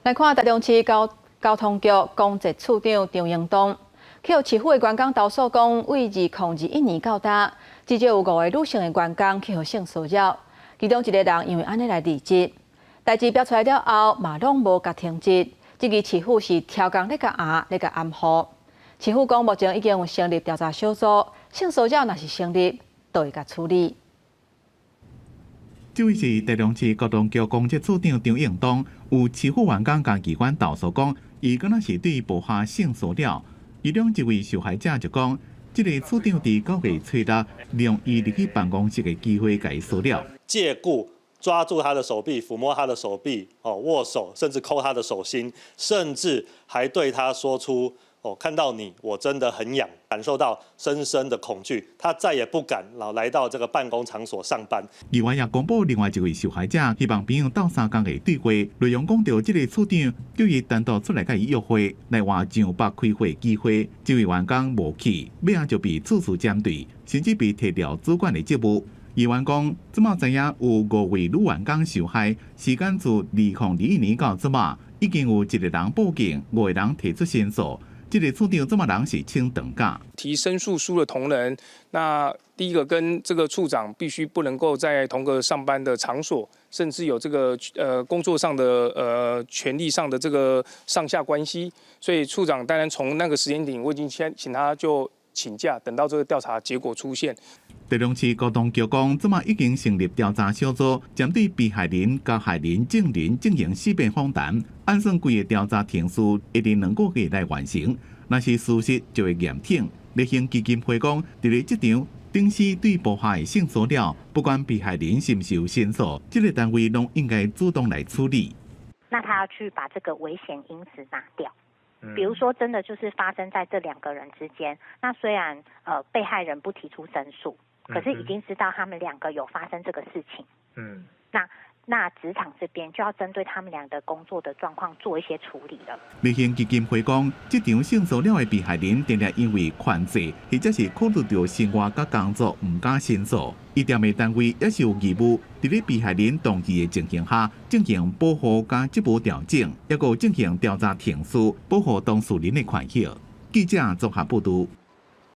来看台中市交通局公职处长张英东，去互市府的员工投诉讲，为2021年到达，至少有5个女性的员工去互性骚扰，其中一个人因为安尼来离职。代志标出来了后，嘛拢无甲停职，质疑市府是挑工咧甲压咧甲暗唬。市府讲目前已经有成立调查小组，性骚扰若是成立，就会甲处理。这位是台中市交通局公职处长张应东，有市府员工甲机关投诉讲，伊敢若是对部下性骚扰。其中一位受害者就讲，这个处长伫9月初6，利用伊入去办公室的机会甲伊骚扰，借故抓住他的手臂，抚摸他的手臂，握手，甚至抠他的手心，甚至还对他说出。看到你，我真的很痒，感受到深深的恐惧，他再也不敢来到这个办公场所上班。另外也公布另外一位受害者，希望朋友斗3天的对话，内容讲到这个处长叫伊单独出来甲伊约会，来换上班开会机会。这位员工无去，尾仔就被处处针对，甚至被提掉主管的职务。议员讲，即马知影有5位女员工受害，时间自2021年到即马，已经有1个人报警，5个人提出申诉。这个处长这么人是清等价，提申诉书的同仁，那第一个跟这个处长必须不能够在同个上班的场所，甚至有这个工作上的权利上的这个上下关系，所以处长当然从那个时间点，我已经先请他就请假，等到这个调查结果出现。台中市交通局讲，即马已经成立调查小组，针对被害人、加害人、证人进行4遍访谈，按算规个调查天数一定2个月来完成。若是事实，就会严挺。立宪基金会讲，伫咧这场顶时对部下的性骚扰，不管被害人是不是有申诉，这个单位拢应该主动来处理。那他要去把这个危险因子拿掉。比如说，真的就是发生在这2个人之间，那虽然被害人不提出申诉，可是已经知道他们2个有发生这个事情。那职场这边就要针对他们俩的工作的状况做一些处理了。立宪基金会讲，这场性骚扰的被害人定定因为劝制，或者是考虑到生活甲工作唔敢申诉，医疗的单位也是有义务，伫咧被害人同意的情形下，进行保护甲职务调整，也有进行调查停诉，保护当事人的权益。记者综合报道。